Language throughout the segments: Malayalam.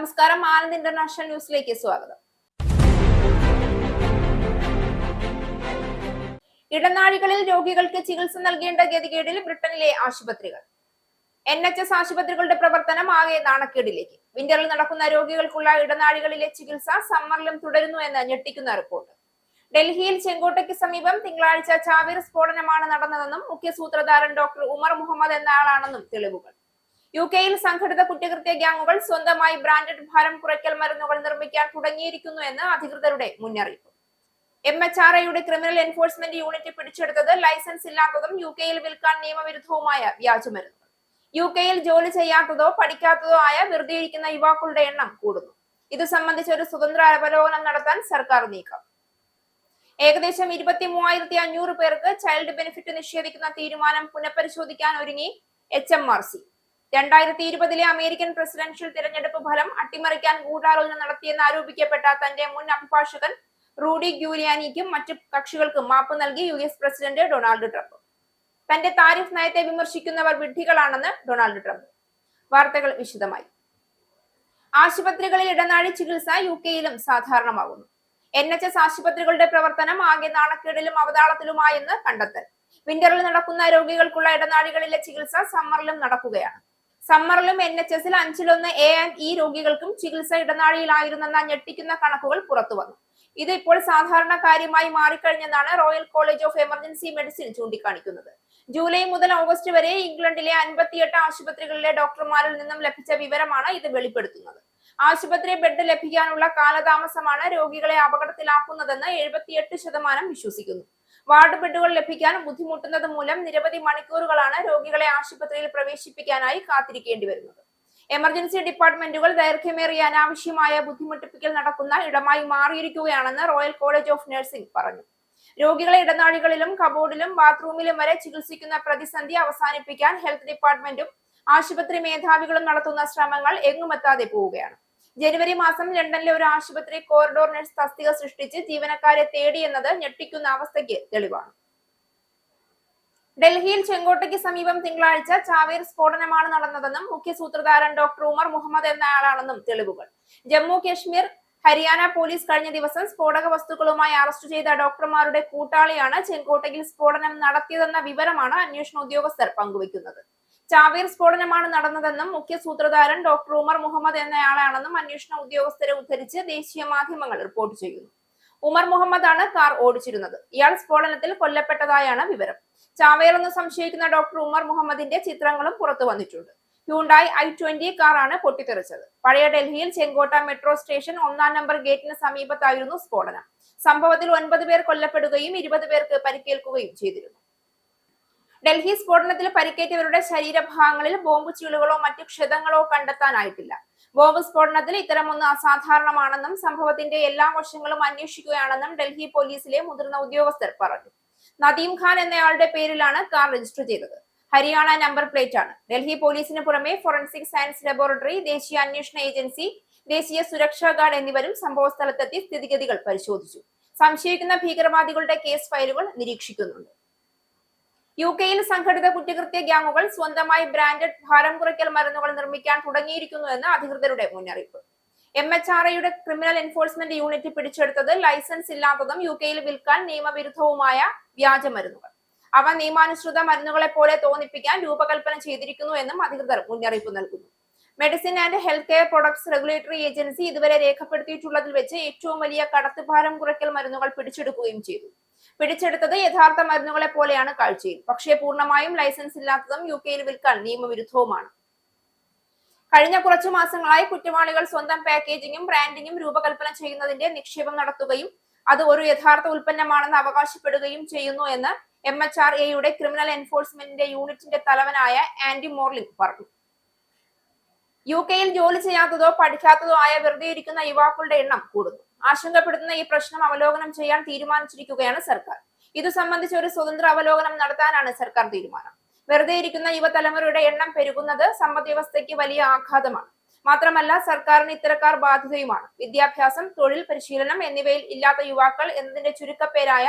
നമസ്കാരം. ആനന്ദ് ഇന്റർനാഷണൽ ന്യൂസിലേക്ക് സ്വാഗതം. ഇടനാഴികളിൽ രോഗികൾക്ക് ചികിത്സ നൽകേണ്ട ഗതികേടിൽ ബ്രിട്ടനിലെ ആശുപത്രികൾ. NHS ആശുപത്രികളുടെ പ്രവർത്തനം ആകെ നാണക്കേടിലേക്ക്. വിന്ററിൽ നടക്കുന്ന രോഗികൾക്കുള്ള ഇടനാഴികളിലെ ചികിത്സ സമ്മറിലും തുടരുന്നു എന്ന് ഞെട്ടിക്കുന്ന റിപ്പോർട്ട്. ഡൽഹിയിൽ ചെങ്കോട്ടയ്ക്ക് സമീപം തിങ്കളാഴ്ച ചാവേർ സ്ഫോടനമാണ് നടന്നതെന്നും മുഖ്യ സൂത്രധാരൻ ഡോക്ടർ ഉമർ മുഹമ്മദ് എന്ന ആളാണെന്നും തെളിവുകൾ. UK-യിൽ സംഘടിത കുറ്റകൃത്യ ഗ്യാങ്ങുകൾ സ്വന്തമായി ബ്രാൻഡഡ് ഭാരം കുറയ്ക്കൽ മരുന്നുകൾ നിർമ്മിക്കാൻ തുടങ്ങിയിരിക്കുന്നു എന്ന് അധികൃതരുടെ മുന്നറിയിപ്പ്. MHRAയുടെ ക്രിമിനൽ എൻഫോഴ്സ്മെന്റ് യൂണിറ്റ് പിടിച്ചെടുത്തത് ലൈസൻസ് ഇല്ലാത്തതും UK-യിൽ വിൽക്കാൻ നിയമവിരുദ്ധവുമായ വ്യാജമരുന്നുകൾ. UK-യിൽ ജോലി ചെയ്യാത്തതോ പഠിക്കാത്തതോ ആയ വെറുതെ ഇരിക്കുന്ന യുവാക്കളുടെ എണ്ണം കൂടുന്നു. ഇത് സംബന്ധിച്ച് ഒരു സ്വതന്ത്ര അവലോകനം നടത്താൻ സർക്കാർ നീക്കം. ഏകദേശം 23,500 പേർക്ക് ചൈൽഡ് ബെനിഫിറ്റ് നിഷേധിക്കുന്ന തീരുമാനം പുനഃപരിശോധിക്കാൻ ഒരുങ്ങി HMRC. 2020-ലെ അമേരിക്കൻ പ്രസിഡൻഷ്യൽ തിരഞ്ഞെടുപ്പ് ഫലം അട്ടിമറിക്കാൻ ഗൂഢാലോചന നടത്തിയെന്ന് ആരോപിക്കപ്പെട്ട തന്റെ മുൻ അഭിഭാഷകൻ റൂഡി ഗ്യൂലിയാനിക്കും മറ്റു കക്ഷികൾക്കും മാപ്പ് നൽകി US പ്രസിഡന്റ് ഡൊണാൾഡ് ട്രംപ്. തന്റെ താരിഫ് നയത്തെ വിമർശിക്കുന്നവർ വിഡ്ഢികളാണെന്ന് ഡൊണാൾഡ് ട്രംപ്. വാർത്തകൾ വിശദമായി. ആശുപത്രികളിൽ ഇടനാഴി ചികിത്സ UK-യിലും സാധാരണമാകുന്നു. NHS ആശുപത്രികളുടെ പ്രവർത്തനം ആകെ നാണക്കേടിലും അവതാളത്തിലുമായെന്ന് കണ്ടെത്തൽ. വിന്ററിൽ നടക്കുന്ന രോഗികൾക്കുള്ള ഇടനാഴികളിലെ ചികിത്സ സമ്മറിലും നടക്കുകയാണ്. സമ്മറിലും NHS-ൽ 1/5 A&E രോഗികൾക്കും ചികിത്സ ഇടനാഴിയിലായിരുന്നെന്ന ഞെട്ടിക്കുന്ന കണക്കുകൾ പുറത്തു വന്നു. ഇത് ഇപ്പോൾ സാധാരണ കാര്യമായി മാറിക്കഴിഞ്ഞെന്നാണ് Royal College of Emergency Medicine ചൂണ്ടിക്കാണിക്കുന്നത്. ജൂലൈ മുതൽ ഓഗസ്റ്റ് വരെ ഇംഗ്ലണ്ടിലെ 58 ആശുപത്രികളിലെ ഡോക്ടർമാരിൽ നിന്നും ലഭിച്ച വിവരമാണ് ഇത് വെളിപ്പെടുത്തുന്നത്. ആശുപത്രി ബെഡ് ലഭിക്കാനുള്ള കാലതാമസമാണ് രോഗികളെ അപകടത്തിലാക്കുന്നതെന്ന് 78% വിശ്വസിക്കുന്നു. വാർഡ് ബെഡുകൾ ലഭിക്കാൻ ബുദ്ധിമുട്ടുന്നത് മൂലം നിരവധി മണിക്കൂറുകളാണ് രോഗികളെ ആശുപത്രിയിൽ പ്രവേശിപ്പിക്കാനായി കാത്തിരിക്കേണ്ടി വരുന്നത്. എമർജൻസി ഡിപ്പാർട്ട്മെന്റുകൾ ദൈർഘ്യമേറിയ അനാവശ്യമായ ബുദ്ധിമുട്ടിപ്പിക്കൽ നടക്കുന്ന ഇടമായി മാറിയിരിക്കുകയാണെന്ന് റോയൽ കോളേജ് ഓഫ് നഴ്സിംഗ് പറഞ്ഞു. രോഗികളെ ഇടനാഴികളിലും കബോർഡിലും ബാത്റൂമിലും വരെ ചികിത്സിക്കുന്ന പ്രതിസന്ധി അവസാനിപ്പിക്കാൻ ഹെൽത്ത് ഡിപ്പാർട്ട്മെന്റും ആശുപത്രി മേധാവികളും നടത്തുന്ന ശ്രമങ്ങൾ എങ്ങുമെത്താതെ പോവുകയാണ്. ജനുവരി മാസം ലണ്ടനിലെ ഒരു ആശുപത്രി കോറിഡോർ നഴ്സ് തസ്തിക സൃഷ്ടിച്ച് ജീവനക്കാരെ തേടിയെന്നത് ഞെട്ടിക്കുന്ന അവസ്ഥയ്ക്ക് തെളിവാണ്. ഡൽഹിയിൽ ചെങ്കോട്ടയ്ക്ക് സമീപം തിങ്കളാഴ്ച ചാവേർ സ്ഫോടനമാണ് നടന്നതെന്നും മുഖ്യ സൂത്രധാരൻ ഡോക്ടർ ഉമർ മുഹമ്മദ് എന്നയാളാണെന്നും തെളിവുകൾ. ജമ്മു കശ്മീർ ഹരിയാന പോലീസ് കഴിഞ്ഞ ദിവസം സ്ഫോടക വസ്തുക്കളുമായി അറസ്റ്റ് ചെയ്ത ഡോക്ടർമാരുടെ കൂട്ടാളിയാണ് ചെങ്കോട്ടയിൽ സ്ഫോടനം നടത്തിയതെന്ന വിവരമാണ് അന്വേഷണ ഉദ്യോഗസ്ഥർ പങ്കുവയ്ക്കുന്നത്. ചാവേർ സ്ഫോടനമാണ് നടന്നതെന്നും മുഖ്യ സൂത്രധാരൻ ഡോക്ടർ ഉമർ മുഹമ്മദ് എന്നയാളാണെന്നും അന്വേഷണ ഉദ്യോഗസ്ഥരെ ഉദ്ധരിച്ച് ദേശീയ മാധ്യമങ്ങൾ റിപ്പോർട്ട് ചെയ്യുന്നു. ഉമർ മുഹമ്മദ് ആണ് കാർ ഓടിച്ചിരുന്നത്. ഇയാൾ സ്ഫോടനത്തിൽ കൊല്ലപ്പെട്ടതായാണ് വിവരം. ചാവേർ എന്ന് സംശയിക്കുന്ന ഡോക്ടർ ഉമർ മുഹമ്മദിന്റെ ചിത്രങ്ങളും പുറത്തു വന്നിട്ടുണ്ട്. ഹ്യുണ്ടായി i20 കാറാണ് പൊട്ടിത്തെറിച്ചത്. പഴയ ഡൽഹിയിൽ ചെങ്കോട്ട മെട്രോ സ്റ്റേഷൻ 1-ാം നമ്പർ ഗേറ്റിന് സമീപത്തായിരുന്നു സ്ഫോടനം. സംഭവത്തിൽ 9 പേർ കൊല്ലപ്പെടുകയും 20 പേർക്ക് പരിക്കേൽക്കുകയും ചെയ്തിരുന്നു. ഡൽഹി സ്ഫോടനത്തിൽ പരിക്കേറ്റവരുടെ ശരീരഭാഗങ്ങളിൽ ബോംബ് ചീളുകളോ മറ്റു ക്ഷതങ്ങളോ കണ്ടെത്താനായിട്ടില്ല. ബോംബ് സ്ഫോടനത്തിൽ ഇത്തരമൊന്ന് അസാധാരണമാണെന്നും സംഭവത്തിന്റെ എല്ലാ വശങ്ങളും അന്വേഷിക്കുകയാണെന്നും ഡൽഹി പോലീസിലെ മുതിർന്ന ഉദ്യോഗസ്ഥർ പറഞ്ഞു. നദീം ഖാൻ എന്നയാളുടെ പേരിലാണ് കാർ രജിസ്റ്റർ ചെയ്തത്. ഹരിയാന നമ്പർ പ്ലേറ്റ് ആണ്. ഡൽഹി പോലീസിന് പുറമെ ഫോറൻസിക് സയൻസ് ലബോറട്ടറി, ദേശീയ അന്വേഷണ ഏജൻസി, ദേശീയ സുരക്ഷാ ഗാർഡ് എന്നിവരും സംഭവ സ്ഥലത്തെത്തി സ്ഥിതിഗതികൾ പരിശോധിച്ചു. സംശയിക്കുന്ന ഭീകരവാദികളുടെ കേസ് ഫയലുകൾ നിരീക്ഷിക്കുന്നുണ്ട്. UK-യിൽ സംഘടിത കുറ്റകൃത്യ ഗ്യാങ്ങുകൾ സ്വന്തമായി ബ്രാൻഡഡ് ഭാരം കുറയ്ക്കൽ മരുന്നുകൾ നിർമ്മിക്കാൻ തുടങ്ങിയിരിക്കുന്നു എന്ന് അധികൃതരുടെ മുന്നറിയിപ്പ്. MHRAയുടെ ക്രിമിനൽ എൻഫോഴ്സ്മെന്റ് യൂണിറ്റ് പിടിച്ചെടുത്തത് ലൈസൻസ് ഇല്ലാത്തതും UK-യിൽ വിൽക്കാൻ നിയമവിരുദ്ധവുമായ വ്യാജമരുന്നുകൾ. അവ നിയമാനുസൃത മരുന്നുകളെ പോലെ തോന്നിപ്പിക്കാൻ രൂപകൽപ്പന ചെയ്തിരിക്കുന്നു എന്നും അധികൃതർ മുന്നറിയിപ്പ് നൽകുന്നു. Medicine and health care products regulatory agency ഇതുവരെ രേഖപ്പെടുത്തിയിട്ടുള്ളതിൽ വെച്ച് ഏറ്റവും വലിയ കടത്ത് ഭാരം കുറയ്ക്കൽ മരുന്നുകൾ പിടിച്ചെടുക്കുകയും ചെയ്തു. പിടിച്ചെടുത്തത് യഥാർത്ഥ മരുന്നുകളെ പോലെയാണ് കാഴ്ചയിൽ. പക്ഷേ പൂർണ്ണമായും ലൈസൻസ് ഇല്ലാത്തതും UK-യിൽ വിൽക്കാൻ നിയമവിരുദ്ധവുമാണ്. കഴിഞ്ഞ കുറച്ചു മാസങ്ങളായി കുറ്റവാളികൾ സ്വന്തം പാക്കേജിങ്ങും ബ്രാൻഡിങ്ങും രൂപകൽപ്പന ചെയ്യുന്നതിന്റെ നിക്ഷേപം നടത്തുകയും അത് ഒരു യഥാർത്ഥ ഉൽപ്പന്നമാണെന്ന് അവകാശപ്പെടുകയും ചെയ്യുന്നു എന്ന് MHRAയുടെ ക്രിമിനൽ എൻഫോഴ്സ്മെന്റിന്റെ യൂണിറ്റിന്റെ തലവനായ ആൻഡി മോർലിംഗ് പറഞ്ഞു. UK-യിൽ ജോലി ചെയ്യാത്തതോ പഠിക്കാത്തതോ ആയ വെറുതെ ഇരിക്കുന്ന യുവാക്കളുടെ എണ്ണം കൂടുന്നു. ആശങ്കപ്പെടുത്തുന്ന ഈ പ്രശ്നം അവലോകനം ചെയ്യാൻ തീരുമാനിച്ചിരിക്കുകയാണ് സർക്കാർ. ഇതു സംബന്ധിച്ച് ഒരു സ്വതന്ത്ര അവലോകനം നടത്താനാണ് സർക്കാർ തീരുമാനം. വെറുതെ ഇരിക്കുന്ന യുവതലമുറയുടെ എണ്ണം പെരുകുന്നത് സമ്പദ് വ്യവസ്ഥയ്ക്ക് വലിയ ആഘാതമാണ്. മാത്രമല്ല സർക്കാരിന് ഇത്തരക്കാർ ബാധ്യതയുമാണ്. വിദ്യാഭ്യാസം, തൊഴിൽ, പരിശീലനം എന്നിവയിൽ ഇല്ലാത്ത യുവാക്കൾ എന്നതിന്റെ ചുരുക്കപ്പേരായ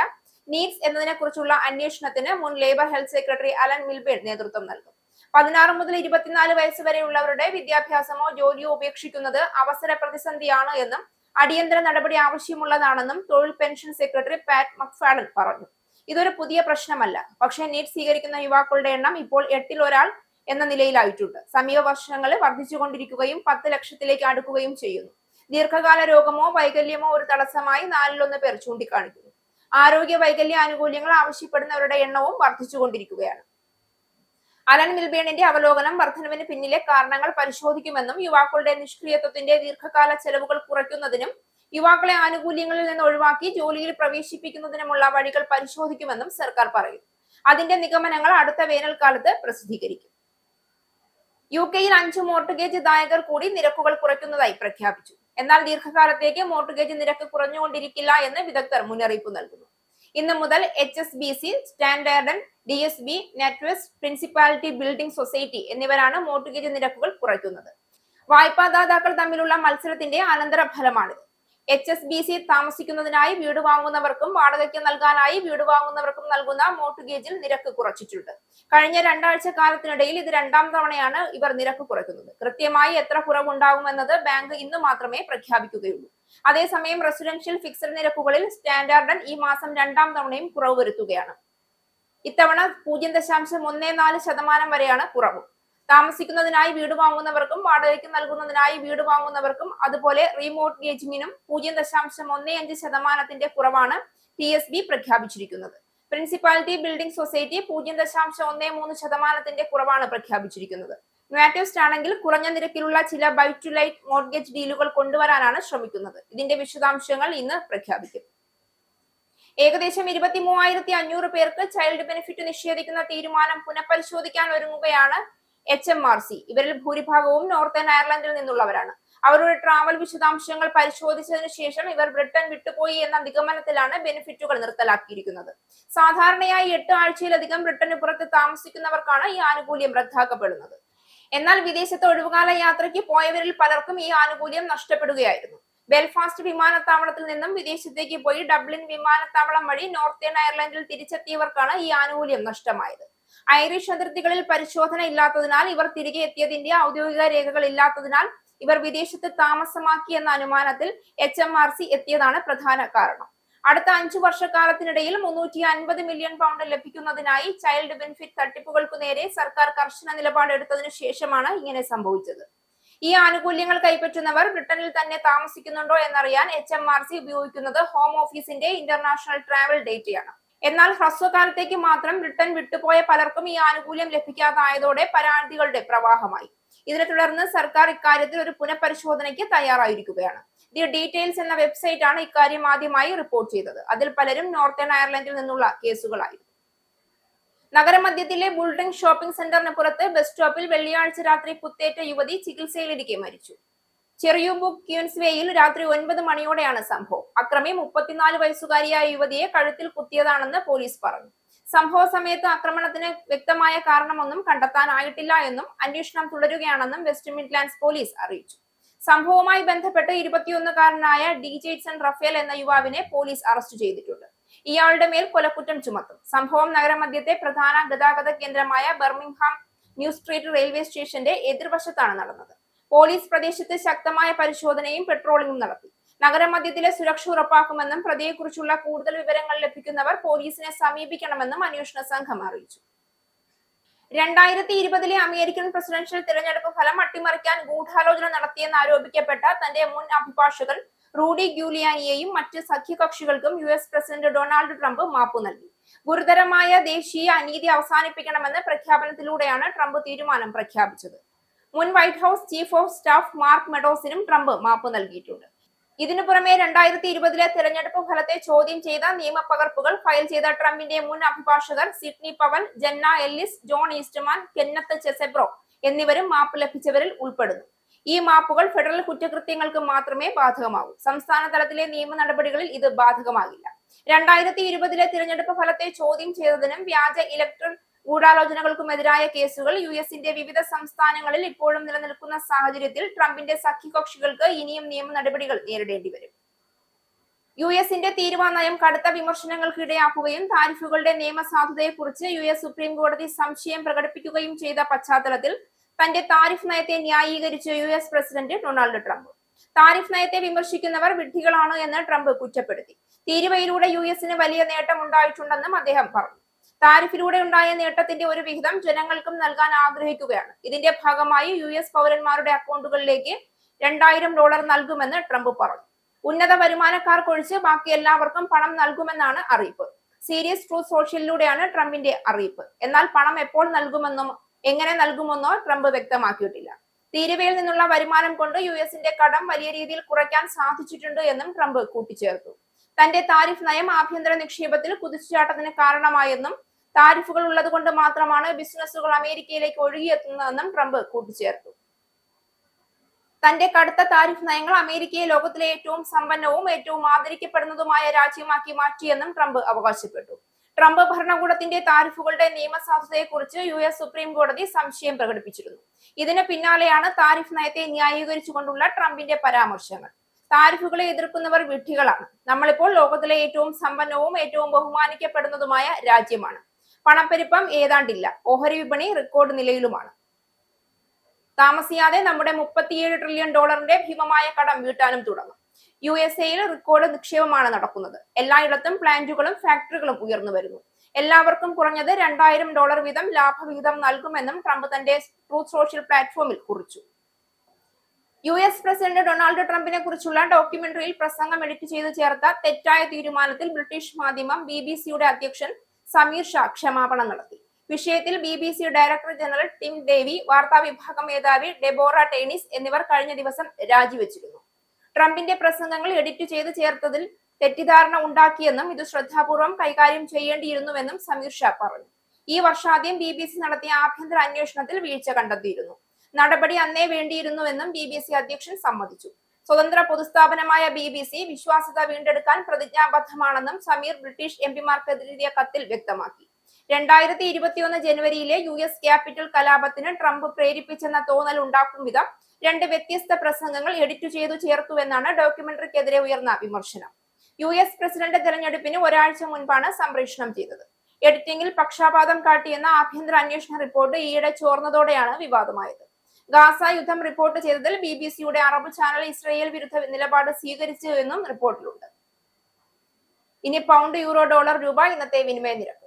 നീഡ്സ് എന്നതിനെ കുറിച്ചുള്ള അന്വേഷണത്തിന് മുൻ ലേബർ ഹെൽത്ത് സെക്രട്ടറി അലൻ മിൽബേൺ നേതൃത്വം നൽകും. 16 മുതൽ 24 വയസ്സ് വരെയുള്ളവരുടെ വിദ്യാഭ്യാസമോ ജോലിയോ ഉപേക്ഷിക്കുന്നത് അവസര പ്രതിസന്ധിയാണ് എന്നും അടിയന്തര നടപടി ആവശ്യമുള്ളതാണെന്നും തൊഴിൽ പെൻഷൻ സെക്രട്ടറി പാറ്റ് മക്ഫാഡൻ പറഞ്ഞു. ഇതൊരു പുതിയ പ്രശ്നമല്ല. പക്ഷേ നീറ്റ് സ്വീകരിക്കുന്ന യുവാക്കളുടെ എണ്ണം ഇപ്പോൾ 8-ൽ ഒരാൾ എന്ന നിലയിലായിട്ടുണ്ട്. സമീപ വർഷങ്ങളിൽ വർദ്ധിച്ചുകൊണ്ടിരിക്കുകയും 10 ലക്ഷത്തിലേക്ക് അടുക്കുകയും ചെയ്യുന്നു. ദീർഘകാല രോഗമോ വൈകല്യമോ ഒരു തടസ്സമായി 4-ൽ 1 പേർ ചൂണ്ടിക്കാണിക്കുന്നു. ആരോഗ്യ വൈകല്യ ആനുകൂല്യങ്ങൾ ആവശ്യപ്പെടുന്നവരുടെ എണ്ണവും വർദ്ധിച്ചുകൊണ്ടിരിക്കുകയാണ്. അലൻ മിൽബേണിന്റെ അവലോകനം വർധനവിന് പിന്നിലെ കാരണങ്ങൾ പരിശോധിക്കുമെന്നും യുവാക്കളുടെ നിഷ്ക്രിയത്വത്തിന്റെ ദീർഘകാല ചെലവുകൾ കുറയ്ക്കുന്നതിനും യുവാക്കളെ ആനുകൂല്യങ്ങളിൽ നിന്ന് ഒഴിവാക്കി ജോലിയിൽ പ്രവേശിപ്പിക്കുന്നതിനുമുള്ള വഴികൾ പരിശോധിക്കുമെന്നും സർക്കാർ പറയുന്നു. അതിന്റെ നിഗമനങ്ങൾ അടുത്ത വേനൽക്കാലത്ത് പ്രസിദ്ധീകരിക്കും. UK-യിൽ 5 മോർട്ട്ഗേജ് ദായകർ കൂടി നിരക്കുകൾ കുറയ്ക്കുന്നതായി പ്രഖ്യാപിച്ചു. എന്നാൽ ദീർഘകാലത്തേക്ക് മോർട്ട്ഗേജ് നിരക്ക് കുറഞ്ഞുകൊണ്ടിരിക്കില്ല എന്ന് വിദഗ്ധർ മുന്നറിയിപ്പ് നൽകുന്നു. ഇന്ന് മുതൽ HSBC, Standard, DSB, NatWest, Principality Building Society എന്നിവരാണ് മോർട്ട്ഗേജ് നിരക്കുകൾ കുറയ്ക്കുന്നത്. വായ്പാദാതാക്കൾ തമ്മിലുള്ള മത്സരത്തിന്റെ അനന്തരഫലമാണിത്. HSBC താമസിക്കുന്നതിനായി വീട് വാങ്ങുന്നവർക്കും വാടകയ്ക്ക് നൽകാനായി വീട് വാങ്ങുന്നവർക്കും നൽകുന്ന മോർട്ട്ഗേജിൽ നിരക്ക് കുറച്ചിട്ടുണ്ട്. കഴിഞ്ഞ 2 ആഴ്ച കാലത്തിനിടയിൽ ഇത് 2ാം തവണയാണ് ഇവർ നിരക്ക് കുറയ്ക്കുന്നത്. കൃത്യമായി എത്ര കുറവുണ്ടാകുമെന്നത് ബാങ്ക് ഇന്ന് മാത്രമേ പ്രഖ്യാപിക്കുകയുള്ളൂ. അതേസമയം റെസിഡൻഷ്യൽ ഫിക്സഡ് നിരക്കുകളിൽ സ്റ്റാൻഡേർഡ് ഈ മാസം 2ാം തവണയും കുറവ് വരുത്തുകയാണ്. ഇത്തവണ 0.14% വരെയാണ് കുറവ്. താമസിക്കുന്നതിനായി വീട് വാങ്ങുന്നവർക്കും വാടകയ്ക്ക് നൽകുന്നതിനായി വീട് വാങ്ങുന്നവർക്കും അതുപോലെ റീമോർട്ട്ഗേജിനും 0.15% കുറവാണ് TSB പ്രഖ്യാപിച്ചിരിക്കുന്നത്. പ്രിൻസിപ്പാലിറ്റി ബിൽഡിംഗ് സൊസൈറ്റി 0.13% കുറവാണ് പ്രഖ്യാപിച്ചിരിക്കുന്നത്. നെറ്റ്വെസ്റ്റ് ആണെങ്കിൽ കുറഞ്ഞ നിരക്കിലുള്ള ചില ബൈ ടു ലൈറ്റ് മോർട്ട്ഗേജ് ഡീലുകൾ കൊണ്ടുവരാനാണ് ശ്രമിക്കുന്നത്. ഇതിന്റെ വിശദാംശങ്ങൾ ഇന്ന് പ്രഖ്യാപിക്കും. ഏകദേശം 23,500 പേർക്ക് ചൈൽഡ് ബെനിഫിറ്റ് നിഷേധിക്കുന്ന തീരുമാനം പുനഃപരിശോധിക്കാൻ ഒരുങ്ങുകയാണ് HMRC. ഇവരിൽ ഭൂരിഭാഗവും നോർത്തേൺ അയർലൻഡിൽ നിന്നുള്ളവരാണ്. അവരുടെ ട്രാവൽ വിശദാംശങ്ങൾ പരിശോധിച്ചതിനു ശേഷം ഇവർ ബ്രിട്ടൻ വിട്ടുപോയി എന്ന നിഗമനത്തിലാണ് ബെനിഫിറ്റുകൾ നിർത്തലാക്കിയിരിക്കുന്നത്. സാധാരണയായി 8 ആഴ്ചയിലധികം ബ്രിട്ടന് പുറത്ത് താമസിക്കുന്നവർക്കാണ് ഈ ആനുകൂല്യം റദ്ദാക്കപ്പെടുന്നത്. എന്നാൽ വിദേശത്ത് ഒഴിവുകാല യാത്രയ്ക്ക് പോയവരിൽ പലർക്കും ഈ ആനുകൂല്യം നഷ്ടപ്പെടുകയായിരുന്നു. ബെൽഫാസ്റ്റ് വിമാനത്താവളത്തിൽ നിന്നും വിദേശത്തേക്ക് പോയി ഡബ്ലിൻ വിമാനത്താവളം വഴി നോർത്തേൺ അയർലൻഡിൽ തിരിച്ചെത്തിയവർക്കാണ് ഈ ആനുകൂല്യം നഷ്ടമായത്. ഐറിഷ് അതിർത്തികളിൽ പരിശോധന ഇല്ലാത്തതിനാൽ ഇവർ തിരികെ എത്തിയതിന്റെ ഔദ്യോഗിക രേഖകൾ ഇല്ലാത്തതിനാൽ ഇവർ വിദേശത്ത് താമസമാക്കി എന്ന അനുമാനത്തിൽ HMRC എത്തിയതാണ് പ്രധാന കാരണം. അടുത്ത 5 വർഷക്കാലത്തിനിടയിൽ 350 മില്യൺ പൗണ്ട് ലഭിക്കുന്നതിനായി ചൈൽഡ് ബെനിഫിറ്റ് തട്ടിപ്പുകൾക്കു നേരെ സർക്കാർ കർശന നിലപാടെടുത്തതിനു ശേഷമാണ് ഇങ്ങനെ സംഭവിച്ചത്. ഈ ആനുകൂല്യങ്ങൾ കൈപ്പറ്റുന്നവർ ബ്രിട്ടനിൽ തന്നെ താമസിക്കുന്നുണ്ടോ എന്നറിയാൻ HMRC ഉപയോഗിക്കുന്നത് ഹോം ഓഫീസിന്റെ ഇന്റർനാഷണൽ ട്രാവൽ ഡേറ്റയാണ്. എന്നാൽ ഹ്രസ്വകാലത്തേക്ക് മാത്രം ബ്രിട്ടൻ വിട്ടുപോയ പലർക്കും ഈ ആനുകൂല്യം ലഭിക്കാതായതോടെ പരാതികളുടെ പ്രവാഹമായി. ഇതിനെ തുടർന്ന് സർക്കാർ ഇക്കാര്യത്തിൽ ഒരു പുനഃപരിശോധനയ്ക്ക് തയ്യാറായിരിക്കുകയാണ്. ദി ഡീറ്റെയിൽസ് എന്ന വെബ്സൈറ്റ് ആണ് ഇക്കാര്യം ആദ്യമായി റിപ്പോർട്ട് ചെയ്തത്. അതിൽ പലരും നോർത്തേൺ അയർലൻഡിൽ നിന്നുള്ള കേസുകളായിരുന്നു. നഗരമധ്യത്തിലെ ബുൾഡിംഗ് ഷോപ്പിംഗ് സെന്ററിന് പുറത്ത് ബസ് സ്റ്റോപ്പിൽ വെള്ളിയാഴ്ച രാത്രി കുത്തേറ്റ യുവതി ചികിത്സയിലിരിക്കെ മരിച്ചു. ചെറിയുബുക്ക് ക്യൂൻസ്വേയിൽ രാത്രി 9 മണിയോടെയാണ് സംഭവം. അക്രമി 34 വയസ്സുകാരിയായ യുവതിയെ കഴുത്തിൽ കുത്തിയതാണെന്ന് പോലീസ് പറഞ്ഞു. സംഭവ സമയത്ത് ആക്രമണത്തിന് വ്യക്തമായ കാരണമൊന്നും കണ്ടെത്താനായിട്ടില്ല എന്നും അന്വേഷണം തുടരുകയാണെന്നും വെസ്റ്റ് മിഡ്ലാൻഡ്സ് പോലീസ് അറിയിച്ചു. സംഭവവുമായി ബന്ധപ്പെട്ട് 21-കാരനായ ഡീജെയ്സൺ റഫേൽ എന്ന യുവാവിനെ പോലീസ് അറസ്റ്റ് ചെയ്തിട്ടുണ്ട്. ഇയാളുടെ മേൽ കൊലക്കുറ്റം ചുമത്തും. സംഭവം നഗരമധ്യത്തെ പ്രധാന ഗതാഗത കേന്ദ്രമായ ബർമിംഗ്ഹാം ന്യൂ സ്ട്രീറ്റ് റെയിൽവേ സ്റ്റേഷന്റെ എതിർവശത്താണ് നടന്നത്. പോലീസ് പ്രദേശത്ത് ശക്തമായ പരിശോധനയും പെട്രോളിംഗും നടത്തി. നഗരമധ്യത്തിലെ സുരക്ഷ ഉറപ്പാക്കുമെന്നും പ്രതിയെക്കുറിച്ചുള്ള കൂടുതൽ വിവരങ്ങൾ ലഭിക്കുന്നവർ പോലീസിനെ സമീപിക്കണമെന്നും അന്വേഷണ സംഘം അറിയിച്ചു. 2020-ലെ അമേരിക്കൻ പ്രസിഡൻഷ്യൽ തിരഞ്ഞെടുപ്പ് ഫലം അട്ടിമറിക്കാൻ ഗൂഢാലോചന നടത്തിയെന്ന് ആരോപിക്കപ്പെട്ട തന്റെ മുൻ അഭിഭാഷകൻ റൂഡി ഗ്യൂലിയാനിയെയും മറ്റ് സഖ്യകക്ഷികൾക്കും US പ്രസിഡന്റ് ഡൊണാൾഡ് ട്രംപ് മാപ്പ് നൽകി. ഗുരുതരമായ ദേശീയ അനീതി അവസാനിപ്പിക്കണമെന്ന പ്രഖ്യാപനത്തിലൂടെയാണ് ട്രംപ് തീരുമാനം പ്രഖ്യാപിച്ചത്. മുൻ White House chief of staff Mark മെഡോസിനും ട്രംപ് മാപ്പ് നൽകിയിട്ടുണ്ട്. ഇതിനു പുറമെ 2020-ലെ തെരഞ്ഞെടുപ്പ് ഫലത്തെ ചോദ്യം ചെയ്ത നിയമപകർപ്പുകൾ ഫയൽ ചെയ്ത ട്രംപിന്റെ മുൻ അഭിഭാഷകർ സിഡ്നി പവൽ, ജന്ന എല്ലിസ്, ജോൺ ഈസ്റ്റ്മാൻ, കെന്നത്ത് ചെസെബ്രോ എന്നിവരും മാപ്പ് ലഭിച്ചവരിൽ ഉൾപ്പെടുന്നു. ഈ മാപ്പുകൾ ഫെഡറൽ കുറ്റകൃത്യങ്ങൾക്ക് മാത്രമേ ബാധകമാകൂ. സംസ്ഥാന തലത്തിലെ നിയമ നടപടികളിൽ ഇത് ബാധകമാകില്ല. 2020-ലെ തിരഞ്ഞെടുപ്പ് ഫലത്തെ ചോദ്യം ചെയ്തതിനും വ്യാജ ഇലക്ട്രൽ ഗൂഢാലോചനകൾക്കുമെതിരായ കേസുകൾ US-ന്റെ വിവിധ സംസ്ഥാനങ്ങളിൽ ഇപ്പോഴും നിലനിൽക്കുന്ന സാഹചര്യത്തിൽ ട്രംപിന്റെ സഖ്യകക്ഷികൾക്ക് ഇനിയും നിയമ നടപടികൾ നേരിടേണ്ടി വരും. US-ന്റെ തീരുവ നയം കടുത്ത വിമർശനങ്ങൾക്കിടയാക്കുകയും താരിഫുകളുടെ നിയമസാധുതയെക്കുറിച്ച് US സുപ്രീം കോടതി സംശയം പ്രകടിപ്പിക്കുകയും ചെയ്ത പശ്ചാത്തലത്തിൽ തന്റെ താരിഫ് നയത്തെ ന്യായീകരിച്ച് US president Donald Trump. Tariff നയത്തെ വിമർശിക്കുന്നവർ വിഡ്ഢികളാണ് എന്ന് ട്രംപ് കുറ്റപ്പെടുത്തി. തീരുവയിലൂടെ US-ന് വലിയ നേട്ടം ഉണ്ടായിട്ടുണ്ടെന്നും അദ്ദേഹം പറഞ്ഞു. താരിഫിലൂടെ ഉണ്ടായ നേട്ടത്തിന്റെ ഒരു വിഹിതം ജനങ്ങൾക്കും നൽകാൻ ആഗ്രഹിക്കുകയാണ്. ഇതിന്റെ ഭാഗമായി US പൗരന്മാരുടെ അക്കൗണ്ടുകളിലേക്ക് $2000 നൽകുമെന്ന് ട്രംപ് പറഞ്ഞു. ഉന്നത വരുമാനക്കാർക്കൊഴിച്ച് ബാക്കി എല്ലാവർക്കും പണം നൽകുമെന്നാണ് അറിയിപ്പ്. സീരിയസ് ട്രൂത്ത് സോഷ്യലിലൂടെയാണ് ട്രംപിന്റെ അറിയിപ്പ്. എന്നാൽ പണം എപ്പോൾ നൽകുമെന്നോ എങ്ങനെ നൽകുമെന്നോ ട്രംപ് വ്യക്തമാക്കിയിട്ടില്ല. തീരുവയിൽ നിന്നുള്ള വരുമാനം കൊണ്ട് US-ന്റെ കടം വലിയ രീതിയിൽ കുറയ്ക്കാൻ സാധിച്ചിട്ടുണ്ട് എന്നും ട്രംപ് കൂട്ടിച്ചേർത്തു. തന്റെ താരിഫ് നയം ആഭ്യന്തര നിക്ഷേപത്തിൽ കുതിച്ചുചാട്ടത്തിന് കാരണമായെന്നും താരിഫുകൾ ഉള്ളതുകൊണ്ട് മാത്രമാണ് ബിസിനസ്സുകൾ അമേരിക്കയിലേക്ക് ഒഴുകിയെത്തുന്നതെന്നും ട്രംപ് കൂട്ടിച്ചേർത്തു. തന്റെ കടുത്ത താരിഫ് നയങ്ങൾ അമേരിക്കയെ ലോകത്തിലെ ഏറ്റവും സമ്പന്നവും ഏറ്റവും ആദരിക്കപ്പെടുന്നതുമായ രാജ്യമാക്കി മാറ്റിയെന്നും ട്രംപ് അവകാശപ്പെട്ടു. ട്രംപ് ഭരണകൂടത്തിന്റെ താരിഫുകളുടെ നിയമസാധുതയെക്കുറിച്ച് US സുപ്രീം കോടതി സംശയം പ്രകടിപ്പിച്ചിരുന്നു. ഇതിന് പിന്നാലെയാണ് താരിഫ് നയത്തെ ന്യായീകരിച്ചുകൊണ്ടുള്ള ട്രംപിന്റെ പരാമർശങ്ങൾ. താരിഫുകളെ എതിർക്കുന്നവർ വിഡ്ഢികളാണ്. നമ്മളിപ്പോൾ ലോകത്തിലെ ഏറ്റവും സമ്പന്നവും ഏറ്റവും ബഹുമാനിക്കപ്പെടുന്നതുമായ രാജ്യമാണ്. പണപ്പെരുപ്പം ഏതാണ്ടില്ല. ഓഹരി വിപണി റെക്കോർഡ് നിലയിലുമാണ്. താമസിയാതെ നമ്മുടെ $37 ട്രില്യൺ ഭീമമായ കടം വീട്ടാനും തുടങ്ങും. USA-യിൽ റെക്കോർഡ് നിക്ഷേപമാണ് നടക്കുന്നത്. എല്ലായിടത്തും പ്ലാന്റുകളും ഫാക്ടറികളും ഉയർന്നു വരുന്നു. എല്ലാവർക്കും കുറഞ്ഞത് $2000 വീതം ലാഭവിഹിതം നൽകുമെന്നും ട്രംപ് തന്റെ ട്രൂത്ത് സോഷ്യൽ പ്ലാറ്റ്ഫോമിൽ കുറിച്ചു. US പ്രസിഡന്റ് ഡൊണാൾഡ് ട്രംപിനെ കുറിച്ചുള്ള ഡോക്യുമെന്ററിയിൽ പ്രസംഗം എഡിറ്റ് ചെയ്ത് ചേർത്ത തെറ്റായ തീരുമാനത്തിൽ ബ്രിട്ടീഷ് മാധ്യമം BBC-യുടെ അധ്യക്ഷൻ സമീർ ഷാ ക്ഷമാപണം നടത്തി. വിഷയത്തിൽ BBC director general Tim Davy, വാർത്താ വിഭാഗം മേധാവി ഡെബോറ ടേണിസ് എന്നിവർ കഴിഞ്ഞ ദിവസം രാജിവെച്ചിരുന്നു. ട്രംപിന്റെ പ്രസംഗങ്ങൾ എഡിറ്റ് ചെയ്ത് ചേർത്തതിൽ തെറ്റിദ്ധാരണ ഉണ്ടാക്കിയെന്നും ഇത് ശ്രദ്ധാപൂർവം കൈകാര്യം ചെയ്യേണ്ടിയിരുന്നുവെന്നും സമീർ ഷാ പറഞ്ഞു. ഈ വർഷാദ്യം BBC നടത്തിയ ആഭ്യന്തര അന്വേഷണത്തിൽ വീഴ്ച കണ്ടെത്തിയിരുന്നു. നടപടി അന്നേ വേണ്ടിയിരുന്നുവെന്നും BBC അധ്യക്ഷൻ സമ്മതിച്ചു. സ്വതന്ത്ര പൊതുസ്ഥാപനമായ BBC വിശ്വാസ്യത വീണ്ടെടുക്കാൻ പ്രതിജ്ഞാബദ്ധമാണെന്നും സമീർ ബ്രിട്ടീഷ് എംപിമാർക്ക് എഴുതിയ കത്തിൽ വ്യക്തമാക്കി. 2021 ജനുവരിയിലെ US ക്യാപിറ്റൽ കലാപത്തിന് ട്രംപ് പ്രേരിപ്പിച്ചെന്ന തോന്നൽ ഉണ്ടാക്കും വിധം 2 വ്യത്യസ്ത പ്രസംഗങ്ങൾ എഡിറ്റ് ചെയ്തു ചേർത്തുവെന്നാണ് ഡോക്യുമെന്ററിക്കെതിരെ ഉയർന്ന വിമർശനം. US പ്രസിഡന്റ് തെരഞ്ഞെടുപ്പിന് ഒരാഴ്ച മുൻപാണ് സംപ്രേഷണം ചെയ്തത്. എഡിറ്റിംഗിൽ പക്ഷാപാതം കാട്ടിയെന്ന ആഭ്യന്തര അന്വേഷണ റിപ്പോർട്ട് ഈയിടെ ചോർന്നതോടെയാണ് വിവാദമായത്. ഗാസ യുദ്ധം റിപ്പോർട്ട് ചെയ്തതിൽ BBC-യുടെ അറബ് ചാനൽ ഇസ്രയേൽ വിരുദ്ധ നിലപാട് സ്വീകരിച്ചു എന്നും റിപ്പോർട്ടിലുണ്ട്. ഇനി പൗണ്ട്, യൂറോ, ഡോളർ, രൂപ ഇന്നത്തെ വിനിമയ നിരക്ക്.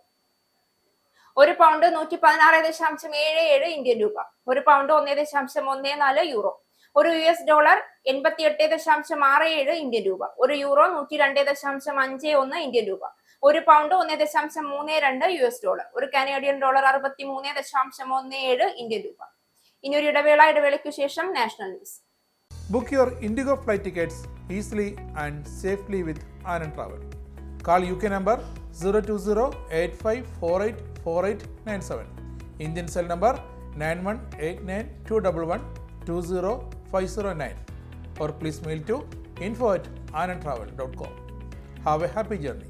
ഒരു പൗണ്ട് 116.77 ഇന്ത്യൻ രൂപ. ഒരു പൗണ്ട് 1.14 യൂറോ. ഒരു US ഡോളർ 88.67 ഇന്ത്യൻ രൂപ. ഒരു യൂറോ 102.51 ഇന്ത്യൻ രൂപ. ഒരു പൗണ്ട് 1.32 US ഡോളർ. ഒരു കനേഡിയൻ ഡോളർ 63.17 ഇന്ത്യൻ രൂപ. ഇനി ഒരു ഇടവേളയ്ക്ക് ശേഷം national news. Book your Indigo flight tickets easily and safely with Anand Travel. Call UK number 020-8548-4897. Indian cell number 918921120509. Or please mail to info@anandtravel.com. Have a happy journey.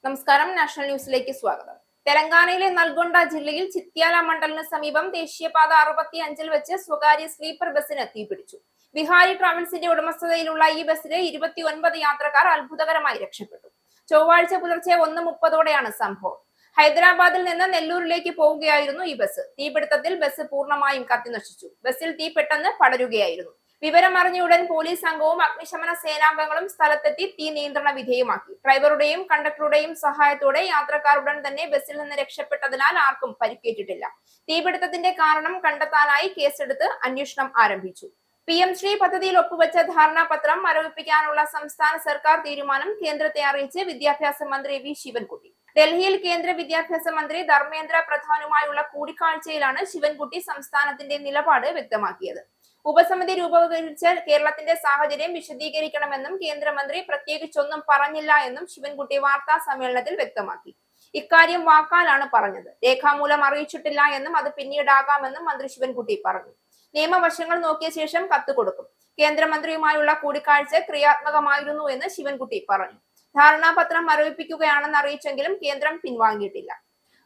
നമസ്കാരം, നാഷണൽ ന്യൂസിലേക്ക് സ്വാഗതം. തെലങ്കാനയിലെ നൽഗൊണ്ട ജില്ലയിൽ ചിത്യാല മണ്ഡലിന് സമീപം ദേശീയപാത 65 വെച്ച് സ്വകാര്യ സ്ലീപ്പർ ബസിന് തീപിടിച്ചു. ബിഹാരി ട്രാവൽസിന്റെ ഉടമസ്ഥതയിലുള്ള ഈ ബസ്സിലെ 29 യാത്രക്കാർ അത്ഭുതകരമായി രക്ഷപ്പെട്ടു. ചൊവ്വാഴ്ച പുലർച്ചെ 1:30 സംഭവം. ഹൈദരാബാദിൽ നിന്ന് നെല്ലൂരിലേക്ക് പോവുകയായിരുന്നു ഈ ബസ്. തീപിടുത്തത്തിൽ ബസ് പൂർണ്ണമായും കത്തിനശിച്ചു. ബസ്സിൽ തീ പെട്ടെന്ന് പടരുകയായിരുന്നു. വിവരമറിഞ്ഞയുടൻ പോലീസ് സംഘവും അഗ്നിശമന സേനാംഗങ്ങളും സ്ഥലത്തെത്തി തീ നിയന്ത്രണ വിധേയമാക്കി. ഡ്രൈവറുടെയും കണ്ടക്ടറുടെയും സഹായത്തോടെ യാത്രക്കാർ ഉടൻ തന്നെ ബസ്സിൽ നിന്ന് രക്ഷപ്പെട്ടതിനാൽ ആർക്കും പരിക്കേറ്റിട്ടില്ല. തീപിടുത്തത്തിന്റെ കാരണം കണ്ടെത്താനായി കേസെടുത്ത് അന്വേഷണം ആരംഭിച്ചു. PM ശ്രീ പദ്ധതിയിൽ ഒപ്പുവെച്ച ധാരണാപത്രം മരവിപ്പിക്കാനുള്ള സംസ്ഥാന സർക്കാർ തീരുമാനം കേന്ദ്രത്തെ അറിയിച്ച് വിദ്യാഭ്യാസ മന്ത്രി V ശിവൻകുട്ടി. ഡൽഹിയിൽ കേന്ദ്ര വിദ്യാഭ്യാസ മന്ത്രി ധർമ്മേന്ദ്ര പ്രധാനുമായുള്ള കൂടിക്കാഴ്ചയിലാണ് ശിവൻകുട്ടി സംസ്ഥാനത്തിന്റെ നിലപാട് വ്യക്തമാക്കിയത്. ഉപസമിതി രൂപീകരിച്ച് കേരളത്തിന്റെ സാഹചര്യം വിശദീകരിക്കണമെന്നും കേന്ദ്രമന്ത്രി പ്രത്യേകിച്ചൊന്നും പറഞ്ഞില്ല എന്നും ശിവൻകുട്ടി വാർത്താ സമ്മേളനത്തിൽ വ്യക്തമാക്കി. ഇക്കാര്യം വാക്കാലാണ് പറഞ്ഞത്. രേഖാമൂലം അറിയിച്ചിട്ടില്ല എന്നും അത് പിന്നീടാകാമെന്നും മന്ത്രി ശിവൻകുട്ടി പറഞ്ഞു. നിയമവശങ്ങൾ നോക്കിയ ശേഷം കത്ത് കൊടുക്കും. കേന്ദ്രമന്ത്രിയുമായുള്ള കൂടിക്കാഴ്ച ക്രിയാത്മകമായിരുന്നു എന്ന് ശിവൻകുട്ടി പറഞ്ഞു. ധാരണാപത്രം മരവിപ്പിക്കുകയാണെന്ന് അറിയിച്ചെങ്കിലും കേന്ദ്രം പിൻവാങ്ങിയിട്ടില്ല.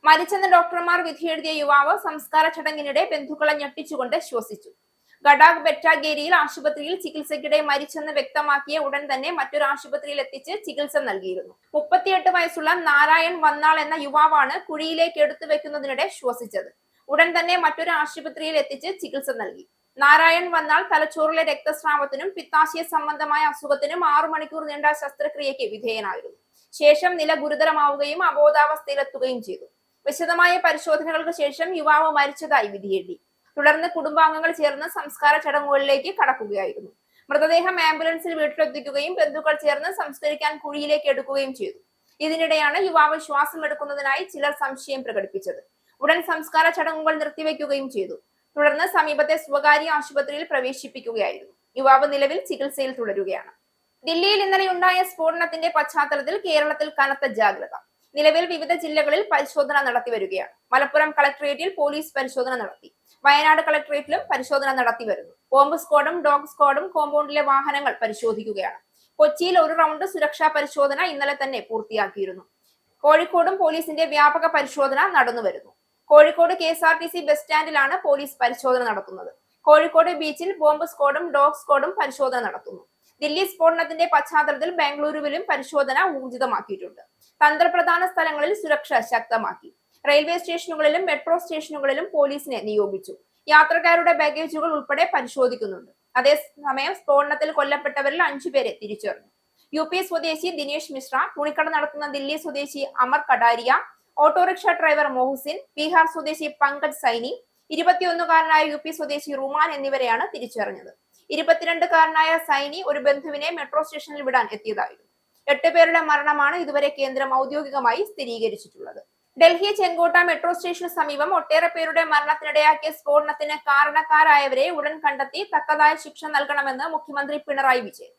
മരിച്ചെന്ന് ഡോക്ടർമാർ വിധിയെഴുതിയ യുവാവ് സംസ്കാര ചടങ്ങിനിടെ ബന്ധുക്കളെ ഞെട്ടിച്ചുകൊണ്ട് ശ്വസിച്ചു. ഗഡാക് ബെറ്റാഗേരിയിൽ ആശുപത്രിയിൽ ചികിത്സയ്ക്കിടെ മരിച്ചെന്ന് വ്യക്തമാക്കിയ ഉടൻ തന്നെ മറ്റൊരു ആശുപത്രിയിൽ എത്തിച്ച് ചികിത്സ നൽകിയിരുന്നു. 38 വയസ്സുള്ള നാരായൺ വന്നാൾ എന്ന യുവാവാണ് കുഴിയിലേക്ക് എടുത്തു വെക്കുന്നതിനിടെ ശ്വസിച്ചത്. ഉടൻ തന്നെ മറ്റൊരു ആശുപത്രിയിൽ എത്തിച്ച് ചികിത്സ നൽകി. നാരായൺ വന്നാൾ തലച്ചോറിലെ രക്തസ്രാവത്തിനും പിത്താശയ സംബന്ധമായ അസുഖത്തിനും 6 മണിക്കൂർ നീണ്ട ശസ്ത്രക്രിയയ്ക്ക് വിധേയനായിരുന്നു. ശേഷം നില ഗുരുതരമാവുകയും അബോധാവസ്ഥയിലെത്തുകയും ചെയ്തു. വിശദമായ പരിശോധനകൾക്ക് ശേഷം യുവാവ് മരിച്ചതായി വിധിയെഴുതി. തുടർന്ന് കുടുംബാംഗങ്ങൾ ചേർന്ന് സംസ്കാര ചടങ്ങുകളിലേക്ക് കടക്കുകയായിരുന്നു. മൃതദേഹം ആംബുലൻസിൽ വീട്ടിലെത്തിക്കുകയും ബന്ധുക്കൾ ചേർന്ന് സംസ്കരിക്കാൻ കുഴിയിലേക്ക് എടുക്കുകയും ചെയ്തു. ഇതിനിടെയാണ് യുവാവ് ശ്വാസം എടുക്കുന്നതിനായി ചിലർ സംശയം പ്രകടിപ്പിച്ചത്. ഉടൻ സംസ്കാര ചടങ്ങുകൾ നിർത്തിവെക്കുകയും ചെയ്തു. തുടർന്ന് സമീപത്തെ സ്വകാര്യ ആശുപത്രിയിൽ പ്രവേശിപ്പിക്കുകയായിരുന്നു. യുവാവ് നിലവിൽ ചികിത്സയിൽ തുടരുകയാണ്. ദില്ലിയിൽ ഇന്നലെയുണ്ടായ സ്ഫോടനത്തിന്റെ പശ്ചാത്തലത്തിൽ കേരളത്തിൽ കനത്ത ജാഗ്രത. നിലവിൽ വിവിധ ജില്ലകളിൽ പരിശോധന നടത്തി വരികയാണ്. മലപ്പുറം കളക്ടറേറ്റിൽ പോലീസ് പരിശോധന നടത്തി. വയനാട് കളക്ടറേറ്റിലും പരിശോധന നടത്തി വരുന്നു. ബോംബ് സ്ക്വാഡും ഡോഗ് സ്ക്വാഡും കോമ്പൗണ്ടിലെ വാഹനങ്ങൾ പരിശോധിക്കുകയാണ്. കൊച്ചിയിൽ ഒരു റൗണ്ട് സുരക്ഷാ പരിശോധന ഇന്നലെ തന്നെ പൂർത്തിയാക്കിയിരുന്നു. കോഴിക്കോടും പോലീസിന്റെ വ്യാപക പരിശോധന നടന്നുവരുന്നു. കോഴിക്കോട് KSRTC ബസ് സ്റ്റാൻഡിലാണ് പോലീസ് പരിശോധന നടത്തുന്നത്. കോഴിക്കോട് ബീച്ചിൽ ബോംബ് സ്ക്വാഡും ഡോഗ് സ്ക്വാഡും പരിശോധന നടത്തുന്നു. ദില്ലി സ്ഫോടനത്തിന്റെ പശ്ചാത്തലത്തിൽ ബാംഗ്ലൂരുവിലും പരിശോധന ഊർജിതമാക്കിയിട്ടുണ്ട്. തന്ത്രപ്രധാന സ്ഥലങ്ങളിൽ സുരക്ഷ ശക്തമാക്കി. റെയിൽവേ സ്റ്റേഷനുകളിലും മെട്രോ സ്റ്റേഷനുകളിലും പോലീസിനെ നിയോഗിച്ചു. യാത്രക്കാരുടെ ബാഗേജുകൾ ഉൾപ്പെടെ പരിശോധിക്കുന്നുണ്ട്. അതേസമയം സ്ഫോടനത്തിൽ കൊല്ലപ്പെട്ടവരിൽ 5 പേരെ തിരിച്ചറിഞ്ഞു. UP സ്വദേശി ദിനേശ് മിശ്ര, തുണിക്കട നടത്തുന്ന ദില്ലി സ്വദേശി അമർ കടാരിയ, ഓട്ടോറിക്ഷ ഡ്രൈവർ മോഹസിൻ, ബീഹാർ സ്വദേശി പങ്കജ് സൈനി, 21കാരനായ UP സ്വദേശി റുമാൻ എന്നിവരെയാണ് തിരിച്ചറിഞ്ഞത്. 22കാരനായ സൈനി ഒരു ബന്ധുവിനെ മെട്രോ സ്റ്റേഷനിൽ വിടാൻ എത്തിയതായിരുന്നു. 8 പേരുടെ മരണമാണ് ഇതുവരെ കേന്ദ്രം ഔദ്യോഗികമായി സ്ഥിരീകരിച്ചിട്ടുള്ളത്. ഡൽഹി ചെങ്കോട്ട മെട്രോ സ്റ്റേഷന് സമീപം ഒട്ടേറെ പേരുടെ മരണത്തിനിടയാക്കിയ സ്ഫോടനത്തിന് കാരണക്കാരായവരെ ഉടൻ കണ്ടെത്തി തക്കതായ ശിക്ഷ നൽകണമെന്ന് മുഖ്യമന്ത്രി പിണറായി വിജയൻ.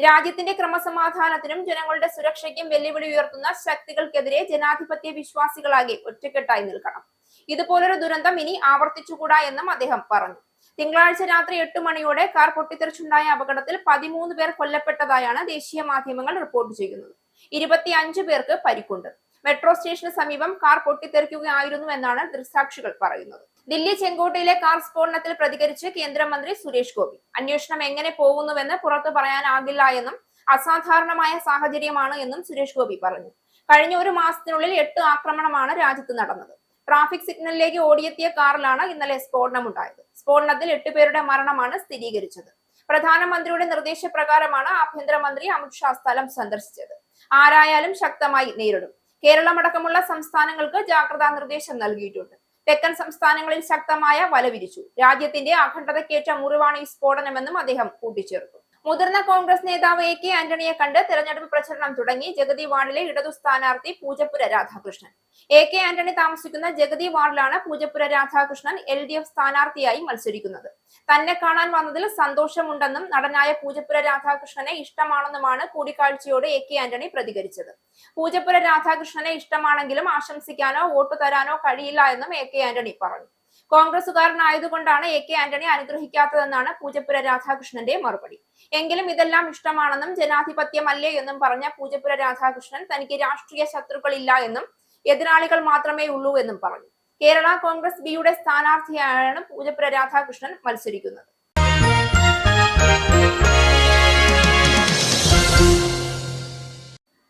രാജ്യത്തിന്റെ ക്രമസമാധാനത്തിനും ജനങ്ങളുടെ സുരക്ഷയ്ക്കും വെല്ലുവിളി ഉയർത്തുന്ന ശക്തികൾക്കെതിരെ ജനാധിപത്യ വിശ്വാസികളാകെ ഒറ്റക്കെട്ടായി നിൽക്കണം. ഇതുപോലൊരു ദുരന്തം ഇനി ആവർത്തിച്ചുകൂടാ എന്നും അദ്ദേഹം പറഞ്ഞു. തിങ്കളാഴ്ച രാത്രി 8 മണിയോടെ കാർ പൊട്ടിത്തെറിച്ചുണ്ടായ അപകടത്തിൽ 13 പേർ കൊല്ലപ്പെട്ടതായാണ് ദേശീയ മാധ്യമങ്ങൾ റിപ്പോർട്ട് ചെയ്യുന്നത്. 25 പേർക്ക് പരിക്കുണ്ട്. മെട്രോ സ്റ്റേഷന് സമീപം കാർ പൊട്ടിത്തെറിക്കുകയായിരുന്നു എന്നാണ് ദൃക്സാക്ഷികൾ പറയുന്നത്. ദില്ലി ചെങ്കോട്ടയിലെ കാർ സ്ഫോടനത്തിൽ പ്രതികരിച്ച് കേന്ദ്രമന്ത്രി സുരേഷ് ഗോപി അന്വേഷണം എങ്ങനെ പോകുന്നുവെന്ന് പുറത്തു പറയാനാകില്ല എന്നും അസാധാരണമായ സാഹചര്യമാണ് എന്നും സുരേഷ് ഗോപി പറഞ്ഞു. കഴിഞ്ഞ ഒരു മാസത്തിനുള്ളിൽ 8 ആക്രമണമാണ് രാജ്യത്ത് നടന്നത്. ട്രാഫിക് സിഗ്നലിലേക്ക് ഓടിയെത്തിയ കാറിലാണ് ഇന്നലെ സ്ഫോടനമുണ്ടായത്. സ്ഫോടനത്തിൽ 8 പേരുടെ മരണമാണ് സ്ഥിരീകരിച്ചത്. പ്രധാനമന്ത്രിയുടെ നിർദ്ദേശപ്രകാരമാണ് ആഭ്യന്തരമന്ത്രി അമിത്ഷാ സ്ഥലം സന്ദർശിച്ചത്. ആരായാലും ശക്തമായി നേരിടും. കേരളമടക്കമുള്ള സംസ്ഥാനങ്ങൾക്ക് ജാഗ്രതാ നിർദ്ദേശം നൽകിയിട്ടുണ്ട്. തെക്കൻ സംസ്ഥാനങ്ങളിൽ ശക്തമായ വല വിരിച്ചു. രാജ്യത്തിന്റെ അഖണ്ഡതയ്ക്കേറ്റ മുറിവാണ് ഈ സ്ഫോടനമെന്നും അദ്ദേഹം കൂട്ടിച്ചേർത്തു. മുതിർന്ന കോൺഗ്രസ് നേതാവ് AK ആന്റണിയെ കണ്ട് തെരഞ്ഞെടുപ്പ് പ്രചരണം തുടങ്ങി ജഗതി വാർഡിലെ ഇടതു സ്ഥാനാർത്ഥി പൂജപ്പുര രാധാകൃഷ്ണൻ. AK ആന്റണി താമസിക്കുന്ന ജഗതി വാർഡിലാണ് പൂജപ്പുര രാധാകൃഷ്ണൻ LDF സ്ഥാനാർത്ഥിയായി മത്സരിക്കുന്നത്. തന്നെ കാണാൻ വന്നതിൽ സന്തോഷമുണ്ടെന്നും നടനായ പൂജപ്പുര രാധാകൃഷ്ണനെ ഇഷ്ടമാണെന്നുമാണ് കൂടിക്കാഴ്ചയോട് AK ആന്റണി പ്രതികരിച്ചത്. പൂജപ്പുര രാധാകൃഷ്ണനെ ഇഷ്ടമാണെങ്കിലും ആശംസിക്കാനോ വോട്ട് തരാനോ കഴിയില്ല എന്നും AK ആന്റണി പറഞ്ഞു. കോൺഗ്രസുകാരനായതുകൊണ്ടാണ് AK ആന്റണി അനുഗ്രഹിക്കാത്തതെന്നാണ് പൂജപ്പുര രാധാകൃഷ്ണന്റെ മറുപടി. എങ്കിലും ഇതെല്ലാം ഇഷ്ടമാണെന്നും ജനാധിപത്യമല്ലേ എന്നും പറഞ്ഞ പൂജപ്പുര രാധാകൃഷ്ണൻ തനിക്ക് രാഷ്ട്രീയ ശത്രുക്കളില്ല എന്നും എതിരാളികൾ മാത്രമേ ഉള്ളൂ എന്നും പറഞ്ഞു. കേരള കോൺഗ്രസ് ബിയുടെ സ്ഥാനാർത്ഥിയായാണ് പൂജപ്പുര രാധാകൃഷ്ണൻ മത്സരിക്കുന്നത്.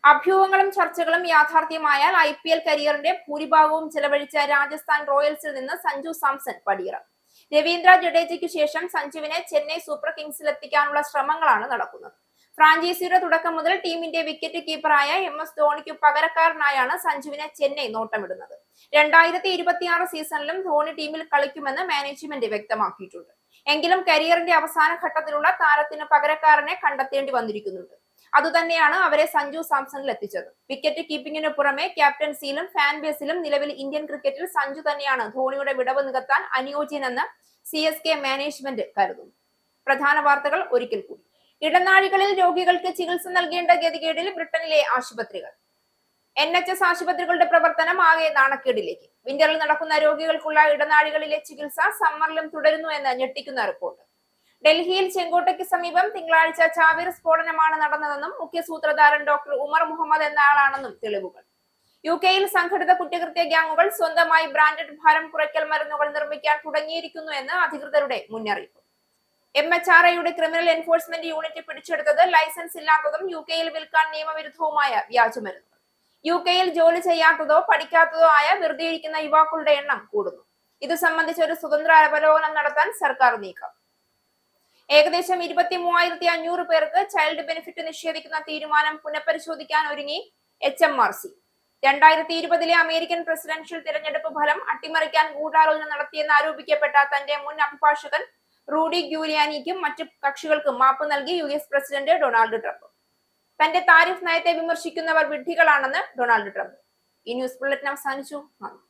അഭ്യൂഹങ്ങളും ചർച്ചകളും യാഥാർത്ഥ്യമായാൽ IPL കരിയറിന്റെ ഭൂരിഭാഗവും ചെലവഴിച്ച രാജസ്ഥാൻ റോയൽസിൽ നിന്ന് സഞ്ജു സാംസൺ പടിയിറങ്ങും. രവീന്ദ്ര ജഡേജയ്ക്കു ശേഷം സഞ്ജുവിനെ ചെന്നൈ സൂപ്പർ കിങ്സിൽ എത്തിക്കാനുള്ള ശ്രമങ്ങളാണ് നടക്കുന്നത്. ഫ്രാഞ്ചൈസിയുടെ തുടക്കം മുതൽ ടീമിന്റെ വിക്കറ്റ് കീപ്പറായ MS ധോണിക്ക് പകരക്കാരനായാണ് സഞ്ജുവിനെ ചെന്നൈ നോട്ടമിടുന്നത്. 2026 സീസണിലും ധോണി ടീമിൽ കളിക്കുമെന്ന് മാനേജ്മെന്റ് വ്യക്തമാക്കിയിട്ടുണ്ട്. എങ്കിലും കരിയറിന്റെ അവസാന ഘട്ടത്തിലുള്ള താരത്തിന് പകരക്കാരനെ കണ്ടെത്തേണ്ടി വന്നിരിക്കുന്നുണ്ട്. അതുതന്നെയാണ് അവരെ സഞ്ജു സാംസണിൽ എത്തിച്ചത്. വിക്കറ്റ് കീപ്പിംഗിന് പുറമെ ക്യാപ്റ്റൻസിയിലും ഫാൻ ബേസിലും നിലവിൽ ഇന്ത്യൻ ക്രിക്കറ്റിൽ സഞ്ജു തന്നെയാണ് ധോണിയുടെ വിടവ് നികത്താൻ അനുയോജ്യനെന്ന് CSK മാനേജ്മെന്റ് കരുതുന്നു. പ്രധാന വാർത്തകൾ ഒരിക്കൽ കൂടി. ഇടനാഴികളിൽ രോഗികൾക്ക് ചികിത്സ നൽകേണ്ട ഗതികേടിൽ ബ്രിട്ടനിലെ ആശുപത്രികൾ. NHS ആശുപത്രികളുടെ പ്രവർത്തനം ആകെ നാണക്കേടിലേക്ക്. വിന്ററിൽ നടക്കുന്ന രോഗികൾക്കുള്ള ഇടനാഴികളിലെ ചികിത്സ സമ്മറിലും തുടരുന്നു എന്ന് ഞെട്ടിക്കുന്ന റിപ്പോർട്ട്. ഡൽഹിയിൽ ചെങ്കോട്ടയ്ക്ക് സമീപം തിങ്കളാഴ്ച ചാവേർ സ്ഫോടനമാണ് നടന്നതെന്നും മുഖ്യ സൂത്രധാരൻ ഡോക്ടർ ഉമർ മുഹമ്മദ് എന്ന ആളാണെന്നും തെളിവുകൾ. UK-യിൽ സംഘടിത കുറ്റകൃത്യ ഗ്യാങ്ങുകൾ സ്വന്തമായി ബ്രാൻഡഡ് ഭാരം കുറയ്ക്കൽ മരുന്നുകൾ നിർമ്മിക്കാൻ തുടങ്ങിയിരിക്കുന്നു എന്ന് അധികൃതരുടെ മുന്നറിയിപ്പ്. MHRAയുടെ ക്രിമിനൽ എൻഫോഴ്സ്മെന്റ് യൂണിറ്റ് പിടിച്ചെടുത്തത് ലൈസൻസ് ഇല്ലാത്തതും UK-യിൽ വിൽക്കാൻ നിയമവിരുദ്ധവുമായ വ്യാജമരുന്നുകൾ. UK-യിൽ ജോലി ചെയ്യാത്തതോ പഠിക്കാത്തതോ ആയ വെറുതെ ഇരിക്കുന്ന യുവാക്കളുടെ എണ്ണം കൂടുന്നു. ഇത് സംബന്ധിച്ച് ഒരു സ്വതന്ത്ര അവലോകനം നടത്താൻ സർക്കാർ നീക്കം. ഏകദേശം 23,500 പേർക്ക് ചൈൽഡ് ബെനിഫിറ്റ് നിഷേധിക്കുന്ന തീരുമാനം പുനഃപരിശോധിക്കാൻ ഒരുങ്ങി HMRC. 2020-ലെ അമേരിക്കൻ പ്രസിഡൻഷ്യൽ തിരഞ്ഞെടുപ്പ് ഫലം അട്ടിമറിക്കാൻ ഗൂഢാലോചന നടത്തിയെന്ന് ആരോപിക്കപ്പെട്ട തന്റെ മുൻ അഭിഭാഷകൻ റൂഡി ഗ്യൂലിയാനിക്കും മറ്റു കക്ഷികൾക്കും മാപ്പ് നൽകി US പ്രസിഡന്റ് ഡൊണാൾഡ് ട്രംപ്. തന്റെ താരിഫ് നയത്തെ വിമർശിക്കുന്നവർ വിഡ്ഢികളാണെന്ന് ഡൊണാൾഡ് ട്രംപ്. ഈ ന്യൂസ് ബുള്ളറ്റിൻ അവസാനിച്ചു. നന്ദി.